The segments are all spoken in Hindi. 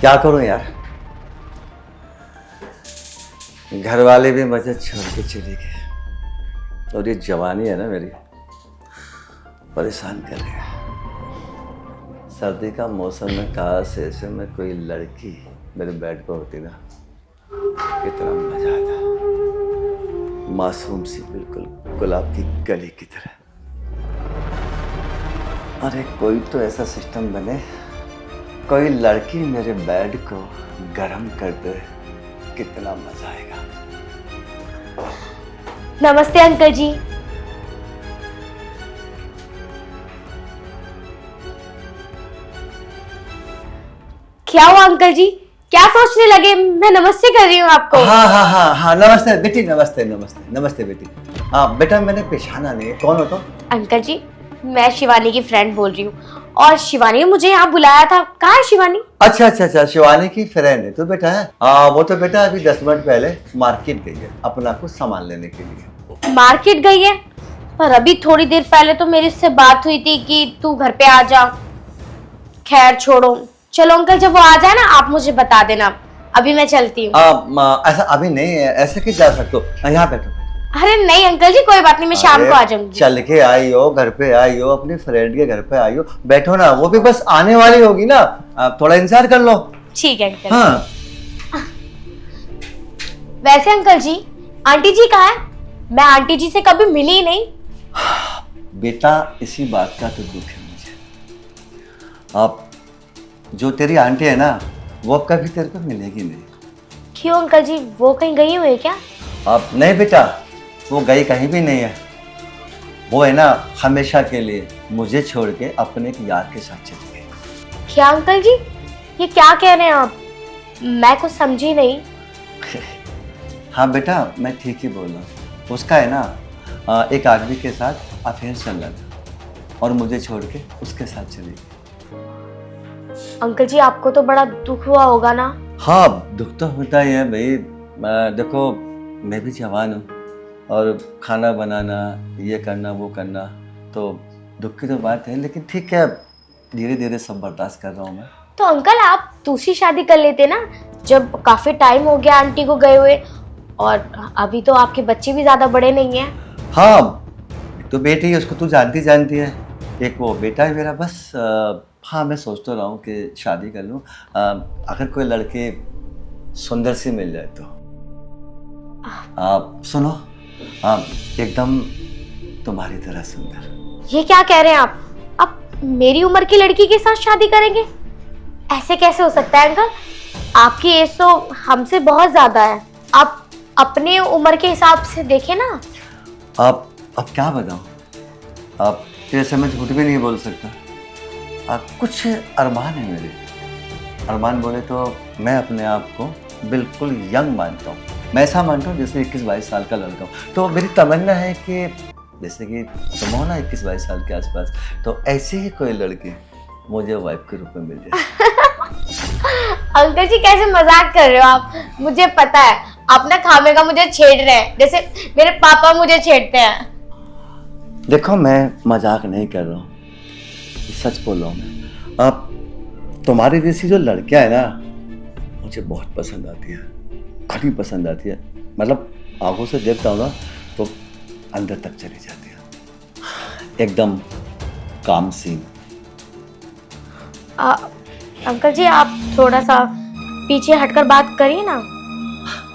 क्या करूं यार, घर वाले भी मुझे छोड़ के चले गए और ये जवानी है ना मेरी, परेशान कर रही है। सर्दी का मौसम में काश ऐसे में कोई लड़की मेरे बेड पर होती ना, कितना मजा आता। मासूम सी, बिल्कुल गुलाब की कली की तरह। अरे कोई तो ऐसा सिस्टम बने, कोई लड़की मेरे बेड को गर्म कर दे, कितना मजा आएगा। नमस्ते अंकल जी। क्या हुआ अंकल जी, क्या सोचने लगे? मैं नमस्ते कर रही हूँ आपको। हाँ, नमस्ते बेटी, नमस्ते नमस्ते नमस्ते बेटी। हाँ बेटा, मैंने पहचाना नहीं है, कौन हो तुम? अंकल जी, मैं शिवानी की फ्रेंड बोल रही हूँ और शिवानी ने मुझे यहाँ बुलाया था। कहाँ है शिवानी? अच्छा, शिवानी की फ्रेंड है तो बेटा है। वो तो बेटा अभी 10 मिनट पहले मार्केट गई है अपना कुछ सामान लेने के लिए। मार्केट गई है? पर अभी थोड़ी देर पहले तो मेरी उससे बात हुई थी कि तू घर पे आ जा। खैर छोड़ो, चलो अंकल, जब वो आ जाए ना आप मुझे बता देना। अभी मैं चलती हूँ। ऐसा अभी नहीं है, ऐसे कि जा सकते हो, यहाँ बैठो। अरे नहीं अंकल जी, कोई बात नहीं, मैं शाम को आ जाऊंगी। चल के आई हो, घर पे आई हो, अपनी फ्रेंड के घर पे आई हो, बैठो ना, वो भी बस आने वाली होगी ना, आप थोड़ा इंतजार कर लो। ठीक है अंकल। हाँ। वैसे अंकल जी, आंटी जी कहाँ है? मैं आंटी जी से कभी मिली ही नहीं। बेटा इसी बात का तो दुख है मुझे। आप जो तेरी आंटी है ना, वो अब कभी तेरे को मिलेगी नहीं। क्यों अंकल जी, वो कहीं गई हुई है क्या? आप नहीं बेटा, वो गई कहीं भी नहीं है। वो है ना हमेशा के लिए मुझे छोड़ के अपने एक यार के साथ चली गई। क्या अंकल जी, ये क्या कह रहे हैं आप? मैं कुछ समझी नहीं। हाँ बेटा, मैं ठीक ही बोल रहा हूँ। उसका है ना एक आदमी के साथ अफेयर चल रहा था और मुझे छोड़ के उसके साथ चली गई। अंकल जी, आपको तो बड़ा दुख हुआ होगा ना? हाँ, दुख तो होता ही है भाई। देखो, मैं भी जवान हूँ और खाना बनाना, ये करना वो करना, तो दुख की तो बात है, लेकिन ठीक है, धीरे धीरे सब बर्दाश्त कर रहा हूँ मैं। तो अंकल आप दूसरी शादी कर लेते ना, जब काफी टाइम हो गया आंटी को गए हुए, और अभी तो आपके बच्चे भी ज्यादा बड़े नहीं हैं। हाँ, तो बेटी है, उसको तू जानती है, एक वो बेटा है मेरा, बस हाँ मैं सोच तो रहा हूँ कि शादी कर लूँ, अगर कोई लड़की सुंदर सी मिल जाए तो। आप सुनो, एकदम तुम्हारी तरह सुंदर। ये क्या कह रहे हैं आप मेरी उम्र की लड़की के साथ शादी करेंगे? ऐसे कैसे हो सकता है अंकल? आपकी एज तो हमसे बहुत ज्यादा है। आप अपने उम्र के हिसाब से देखें ना। आप अब क्या बताऊं, आप जैसे मैं झूठ भी नहीं बोल सकता। कुछ अरमान है मेरे। अरमान बोले तो मैं अपने आप को बिल्कुल यंग मानता हूँ। मैं ऐसा मानता हूँ जैसे 21-22 साल का लड़का हूँ। तो मेरी तमन्ना है कि जैसे कि तुम हो ना 21-22 साल के आसपास, तो ऐसी ही कोई लड़की मुझे वाइफ के रूप में मिल जाए। अंकल जी कैसे मजाक कर रहे हो आप? मुझे पता है आप ना खामे का मुझे छेड़ रहे हैं, जैसे मेरे पापा मुझे छेड़ते हैं। देखो, मैं मजाक नहीं कर रहा हूँ, सच बोल रहा हूँ मैं। आप तुम्हारी जैसी जो लड़कियां है ना, मुझे बहुत पसंद आती है, घनी पसंद आती है। मतलब आंखों से देखता हूँ ना तो अंदर तक चली जाती है, एकदम काम सीन। अंकल जी आप थोड़ा सा पीछे हटकर बात करिए ना।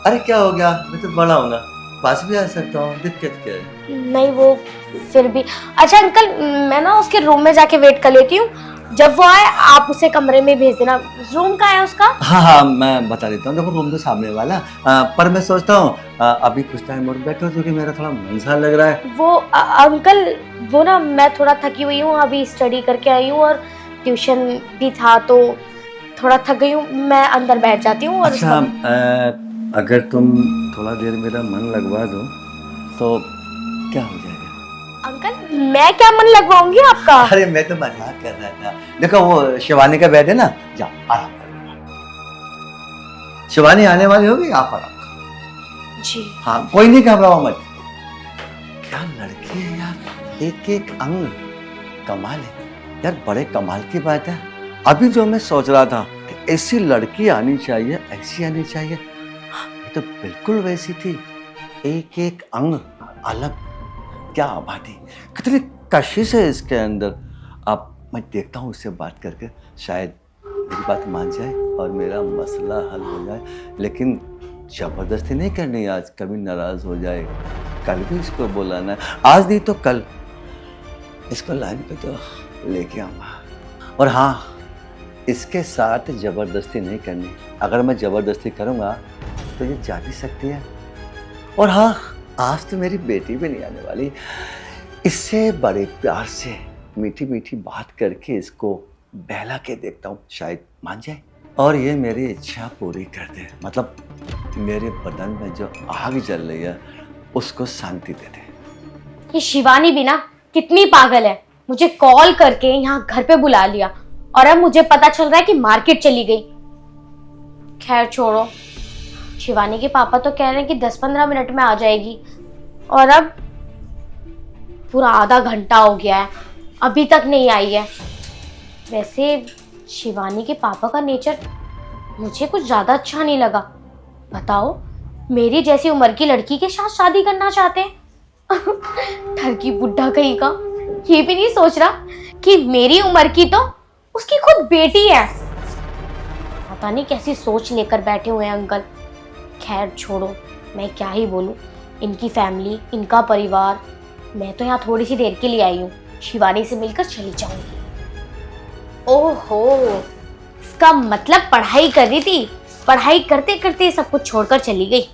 अरे क्या हो गया, मैं तो बड़ा हूँ ना, पास भी आ सकता हूँ, दिक्कत क्या है? नहीं वो फिर भी। अच्छा अंकल, मैं ना उसके रूम में जाके वेट कर लेती हूँ, जब वो आए आप उसे कमरे में भेज देना। रूम कहाँ है उसका? हाँ, मैं बता देता हूँ। देखो, रूम तो सामने वाला, पर मैं सोचता हूँ अभी कुछ टाइम और बैठो, क्योंकि मेरा थोड़ा मन सा लग रहा है। वो अंकल, वो ना मैं थोड़ा थकी हुई हूँ, अभी स्टडी करके आई हूँ और ट्यूशन भी था तो थोड़ा थक गई हूँ। मैं अंदर बैठ जाती हूँ। और अच्छा, अगर तुम थोड़ा देर मेरा मन लगवा दो तो क्या हो जाएगा? अंकल मैं क्या मन लगवाऊंगी आपका? अरे मैं तो मजाक कर रहा था। देखो, वो शिवानी का बेड है ना, जाओ आराम कर लो। शिवानी आने वाली होगी, आप आराम करो। जी हाँ, कोई नहीं, घबराओ मत। क्या लड़की है यार, एक एक अंग कमाल है यार, बड़े कमाल की बात है। अभी जो मैं सोच रहा था कि ऐसी लड़की आनी चाहिए, ऐसी आनी चाहिए। ये तो बिल्कुल वैसी थी, एक एक अंग अलग। क्या बात है, कितनी कशिश है इसके अंदर। अब मैं देखता हूँ उससे बात करके, शायद मेरी बात मान जाए और मेरा मसला हल हो जाए। लेकिन जबरदस्ती नहीं करनी आज, कभी नाराज हो जाए। कल भी इसको बुलाना है, आज नहीं तो कल इसको लाइन पे तो लेके आऊँगा। और हाँ, इसके साथ जबरदस्ती नहीं करनी। अगर मैं जबरदस्ती करूँगा तो ये जा भी सकती है। और हाँ, आज तो मेरी बेटी भी नहीं आने वाली। इससे बड़े प्यार से मीठी मीठी बात करके इसको बहला के देखता हूँ, शायद मान जाए और ये मेरी इच्छा पूरी कर दे। मतलब मेरे बदन में जो आग जल रही है उसको शांति दे दे। ये शिवानी भी ना कितनी पागल है, मुझे कॉल करके यहाँ घर पे बुला लिया और अब मुझे पता चल रहा है कि मार्केट चली गई। खैर छोड़ो, शिवानी के पापा तो कह रहे हैं कि 10-15 मिनट में आ जाएगी और अब पूरा आधा घंटा हो गया है, अभी तक नहीं आई है। वैसे शिवानी के पापा का नेचर मुझे कुछ ज्यादा अच्छा नहीं लगा। बताओ, मेरी जैसी उम्र की लड़की के साथ शादी करना चाहते हैं। ठरकी बुड्ढा कहीं का ये भी नहीं सोच रहा कि मेरी उम्र की तो उसकी खुद बेटी है। पता नहीं कैसी सोच लेकर बैठे हुए हैं अंकल। खैर छोड़ो, मैं क्या ही बोलूं, इनकी फैमिली, इनका परिवार। मैं तो यहाँ थोड़ी सी देर के लिए आई हूँ, शिवानी से मिलकर चली जाऊंगी। ओहो, इसका मतलब पढ़ाई कर रही थी, पढ़ाई करते करते सब कुछ छोड़कर चली गई।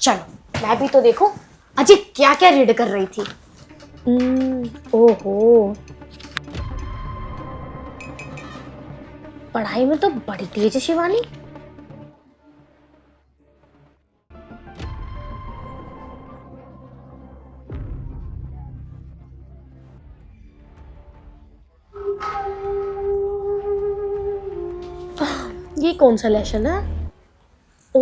चलो मैं भी तो देखूं अजय क्या क्या रीड कर रही थी। ओहो, पढ़ाई में तो बड़ी तेज है शिवानी। ये कौन सा लेसन है? ओ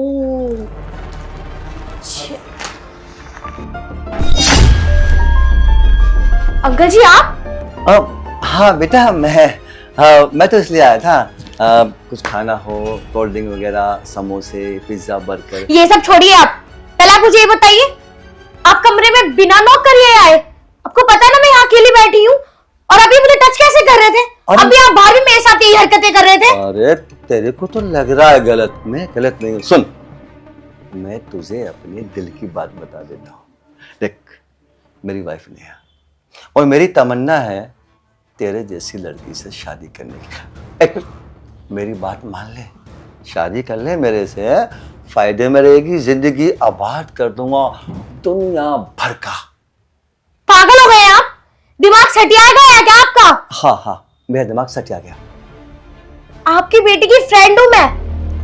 अंकल जी आप? हाँ बेटा, मैं तो इसलिए आया था, कुछ खाना हो, कोल्ड ड्रिंक वगैरह, समोसे, पिज्जा, बर्गर। ये सब छोड़िए आप, पहले आप मुझे ये बताइए, आप कमरे में बिना नॉक करे आए? आपको पता है ना मैं यहाँ अकेली बैठी हूँ, और अभी मुझे टच कैसे कर रहे थे? अभी आप बाहर भी मेरे साथ यही हरकतें कर रहे थे। अरे तेरे को तो लग रहा है गलत, मैं गलत नहीं हूँ। सुन, मैं तुझे अपनी दिल की बात बता देता हूँ। देख, मेरी वाइफ नहीं है और मेरी तमन्ना है तेरे जैसी लड़की से शादी करने की। एक मेरी बात मान ले, शादी कर ले मेरे से, फायदे में रहेगी, जिंदगी आबाद कर दूंगा दुनिया भर का। पागल हो गए आप? दिमाग सटिया गया है क्या आपका? हाँ, मेरा दिमाग सटिया गया। आपकी बेटी की फ्रेंड हूँ मैं,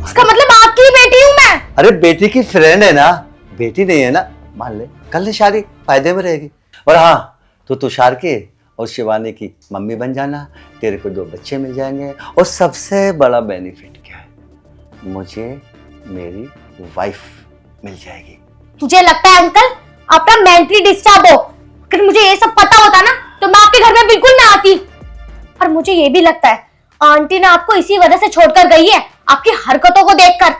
इसका मतलब आपकी बेटी हूँ मैं। अरे बेटी की फ्रेंड है ना, बेटी नहीं है ना। मान ले, कर ले शादी, फायदे में रहेगी। और हाँ, तो तुषार के और शिवानी की मम्मी बन जाना, तेरे को 2 बच्चे मिल जाएंगे। और सबसे बड़ा बेनिफिट क्या है, मुझे मेरी वाइफ मिल जाएगी। मुझे लगता है अंकल आप ना मेंटली डिस्टर्ब हो। अगर मुझे ये सब पता होता ना तो मैं आपके घर में बिल्कुल ना आती। और मुझे ये भी लगता है आंटी ने आपको इसी वजह से छोड़कर गई है, आपकी हरकतों को देखकर।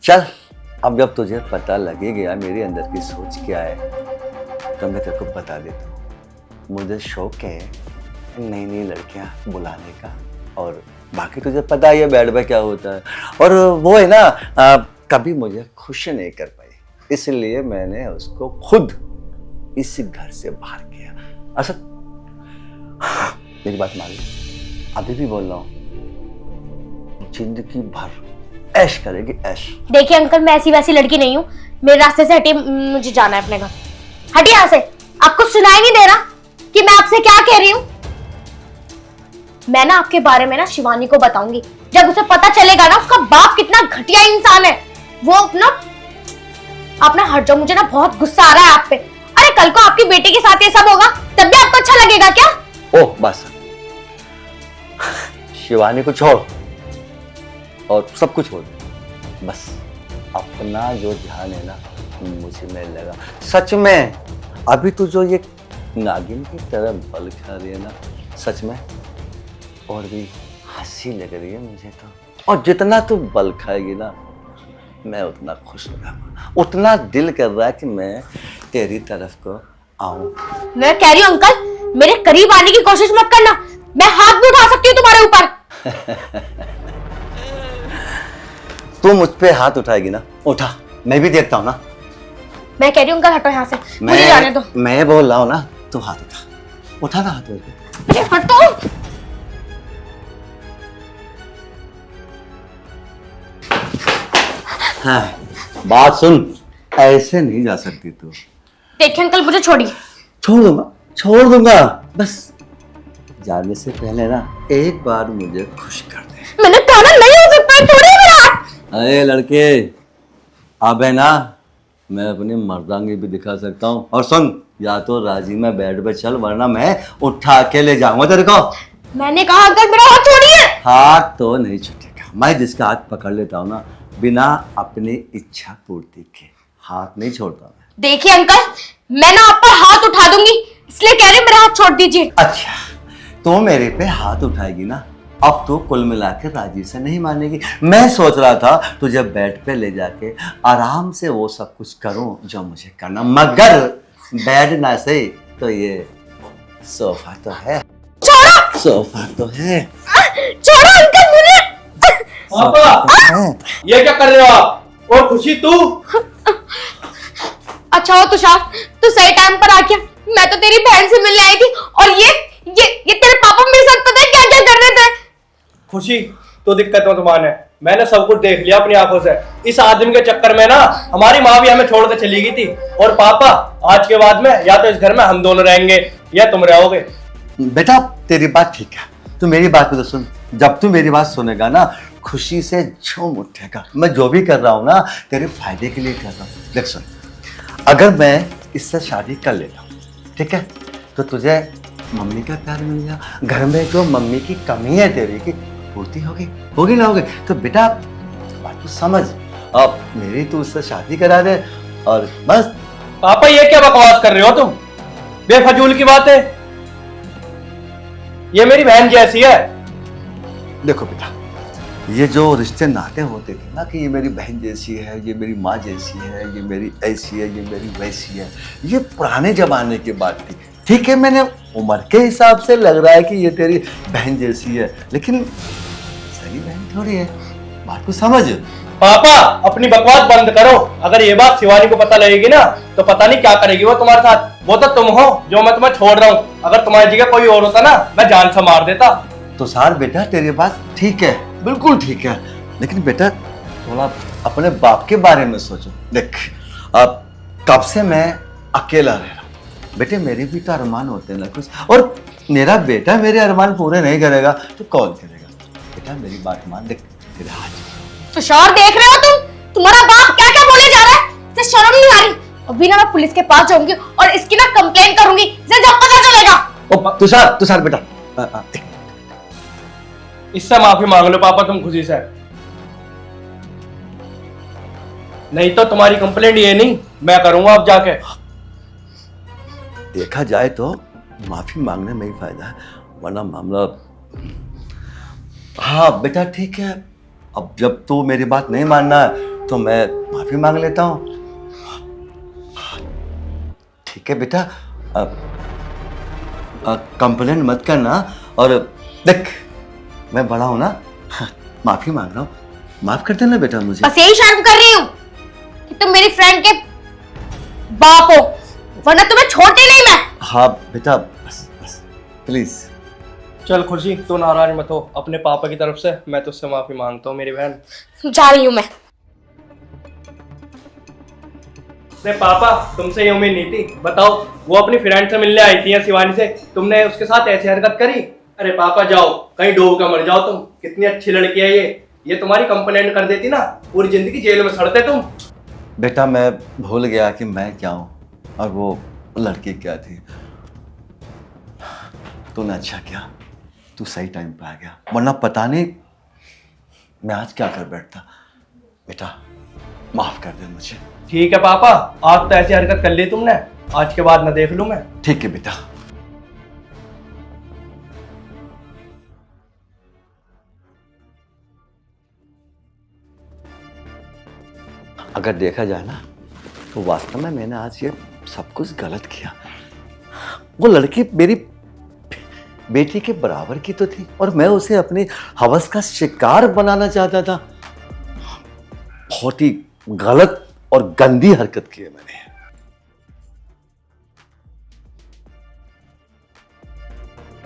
चल, अब जब तुझे पता लगे गया मेरे अंदर की सोच क्या है, तो मैं तेरे को बता देता हूँ। मुझे शौक है नई नई लड़कियां बुलाने का, और बाकी तुझे पता ही है बैड बाय क्या होता है। और वो है ना, कभी मुझे खुश नहीं कर पाई, इसलिए मैंने उसको खुद इस घर से बाहर किया। अच्छा मेरी बात मान ले, अभी भी बोल रहा हूँ, जिंदगी भर ऐश करेगी, ऐश। देखिए अंकल, मैं ऐसी वैसी लड़की नहीं हूँ, मेरे रास्ते से हटिए, मुझे जाना है अपने घर। हटिए यहाँ से, आपको सुनाई नहीं दे रहा कि मैं आपसे क्या कह रही हूँ? मैं ना आपके बारे में ना शिवानी को बताऊंगी, जब उसे पता चलेगा ना उसका बाप कितना घटिया इंसान है। वो आप ना हट जाओ, मुझे ना बहुत गुस्सा आ रहा है आप पे। अरे कल को आपकी बेटी के साथ ये सब होगा तब भी आपको अच्छा लगेगा क्या? ओह बस, शिवानी को छोड़ और सब कुछ हो दे, बस अपना जो ध्यान है ना मुझे में लगा। सच में अभी तू जो ये नागिन की तरह बल खा रही है ना, सच में और भी हंसी लग रही है मुझे तो। और जितना तू बल खाएगी ना, मैं उतना खुश हो जाऊंगा। उतना दिल कर रहा है कि मैं तेरी तरफ को आऊं। मैं कह रही हूँ अंकल, मेरे करीब आने की कोशिश मत करना। मैं हाथ भी उठा सकती हूँ तुम्हारे ऊपर। तू मुझ पे हाथ उठाएगी ना, उठा, मैं भी देखता हूँ ना। मैं कह रही हूँ अंकल हटो यहाँ से, मुझे जाने दो। मैं बोल रहा हूँ ना, तू हाथ उठा, उठा ना हाथ मेरे पे। अरे हटो। हाँ, बात सुन, ऐसे नहीं जा सकती तू। देखिए अंकल, मुझे छोड़िए। छोड़ दूंगा, बस जाने से पहले ना एक बार मुझे खुश कर दे। मैंने कहा ना नहीं हो सकता, छोड़िए मेरा हाथ। अरे लड़के, अब है ना, मैं अपनी मर्दांगी भी दिखा सकता हूँ। और सुन, या तो राजी में बेड पे चल, वरना मैं उठा के ले जाऊंगा तेरे को। मैंने कहा अंकल मेरा हाथ छोड़िए। हाथ तो नहीं छूटेगा। मैं जिसका हाथ पकड़ लेता हूँ ना, बिना अपनी इच्छा पूर्ति के हाथ नहीं छोड़ता मैं। देखिए अंकल, मैं ना आप पर हाथ उठा दूंगी, इसलिए कह रही हूँ मेरा हाथ छोड़ दीजिए। अच्छा, तो मेरे पे हाथ उठाएगी ना, अब तो कुल मिला के राजी से नहीं मानेगी। मैं सोच रहा था तुझे बेड पे ले जाके आराम से वो सब कुछ करूं जो मुझे करना, मगर बेड ना सही तो ये सोफा तो है। छोड़ो, सोफा तो है। छोड़ो अंकल मुझे। पापा, तो है। ये क्या कर रहे हो आप? और खुशी तू? अच्छा हो तुषार, तू सही टाइम पर आ गया। मैं तो तेरी बहन से मिलने आई थी और ये तेरे पापा मेरे साथ पता है क्या क्या कर रहे थे। खुशी, तो दिक्कत मत मान है, मैंने सब कुछ देख लिया अपनी आंखों से। इस आदमी के चक्कर में ना हमारी माँ भी हमें छोड़ के चली गई थी। और पापा, आज के बाद में या तो इस घर में हम दोनों रहेंगे या तुम रहोगे। बेटा तेरी बात ठीक है, तू मेरी बात को तो सुन। जब तू मेरी बात सुनेगा ना, खुशी से झूम उठेगा। मैं जो भी कर रहा हूँ ना, तेरे फायदे के लिए कर रहा हूँ। देख सुन, अगर मैं इससे शादी कर लेता हूँ, ठीक है, तो तुझे मम्मी का प्यार मिल गया। घर में जो मम्मी की कमी है तेरी की पूर्ति होगी ना होगी। तो बेटा बात तो समझ, अब मेरी तू उससे शादी करा दे और बस। पापा, ये क्या बकवास कर रहे हो तुम? बेफजूल की बात है, ये मेरी बहन जैसी है। देखो बेटा, ये जो रिश्ते नाते होते थे ना कि ये मेरी बहन जैसी है, ये मेरी माँ जैसी है, ये मेरी ऐसी है, ये मेरी वैसी है, ये पुराने जमाने की बात थी। ठीक है, मैंने उम्र के हिसाब से लग रहा है कि ये तेरी बहन जैसी है, लेकिन सही बहन थोड़ी है। बात को समझ। पापा, अपनी बकवास बंद करो। अगर ये बात शिवानी को पता लगेगी ना, तो पता नहीं क्या करेगी वो तुम्हारे साथ। वो तो तुम हो जो मैं तुम्हें छोड़ रहा हूँ। अगर तुम्हारी जगह कोई और होता ना, मैं जान से मार देता। तो सार बेटा, तेरी बात ठीक है, बिल्कुल ठीक है, लेकिन बेटा थोड़ा अपने बाप के बारे में सोचो। देख, अब कब से मैं अकेला रह रहा हूँ। बेटे मेरे भी तो अरमान होते हैं ना कुछ, और मेरा बेटा मेरे अरमान पूरे नहीं करेगा तो कौन करेगा। बेटा मेरी बात मान, देख तेरे हाथ। तुषार, देख रहे हो तुम्हारा बाप क्या क्या बोले जा रहा है। इसे शर्म नहीं आ रही? अभी ना मैं पुलिस के पास जाऊंगी और इसकी ना कंप्लेन करूंगी, इसे जब पता चलेगा। ओ तुषार बेटा, देख, इससे माफी मांग लो पापा तुम खुशी से, नहीं तो तुम्हारी कंप्लेंट ये नहीं मैं करूंगा अब जाके। देखा जाए तो माफी मांगने में ही फायदा है, वरना मामला। हाँ बेटा ठीक है, अब जब तू मेरी बात नहीं मानना है तो मैं माफी मांग लेता हूँ। ठीक है बेटा, कंप्लेंट मत करना। और देख, मैं बड़ा हूं ना, माफी मांग रहा हूँ, माफ कर देना बेटा मुझे। बस यही शर्म कर रही हूँ कि तुम मेरी फ्रेंड के बाप हो, वरना तुम्हें छोड़ती नहीं मैं। हाँ बेटा, बस प्लीज। चल खुशी, तू नाराज मत हो अपने पापा की तरफ से। मैं तुझसे माफी मांगता हूँ मेरी बहन। जा रही हूँ मैं। अरे पापा, तुमसे ये उम्मीद नहीं थी। बताओ, वो अपनी फ्रेंड से मिलने आई थी शिवानी से, तुमने उसके साथ ऐसी हरकत करी। अरे पापा जाओ, कहीं डूब कर मर जाओ तुम। कितनी अच्छी लड़की है ये तुम्हारी कंप्लेंट कर देती ना, पूरी जिंदगी जेल में सड़ते तुम। बेटा मैं भूल गया कि मैं क्या हूँ और वो लड़की क्या थी। तूने अच्छा किया, तू सही टाइम पे आ गया, वरना पता नहीं मैं आज क्या कर बैठता। बेटा माफ कर दे मुझे। ठीक है पापा, आज तो ऐसी हरकत कर ली तुमने, आज के बाद न देख लूं मैं। ठीक है बेटा। अगर देखा जाए ना तो वास्तव में मैंने आज ये सब कुछ गलत किया। वो लड़की मेरी बेटी के बराबर की तो थी और मैं उसे अपनी हवस का शिकार बनाना चाहता था। बहुत ही गलत और गंदी हरकत की है मैंने।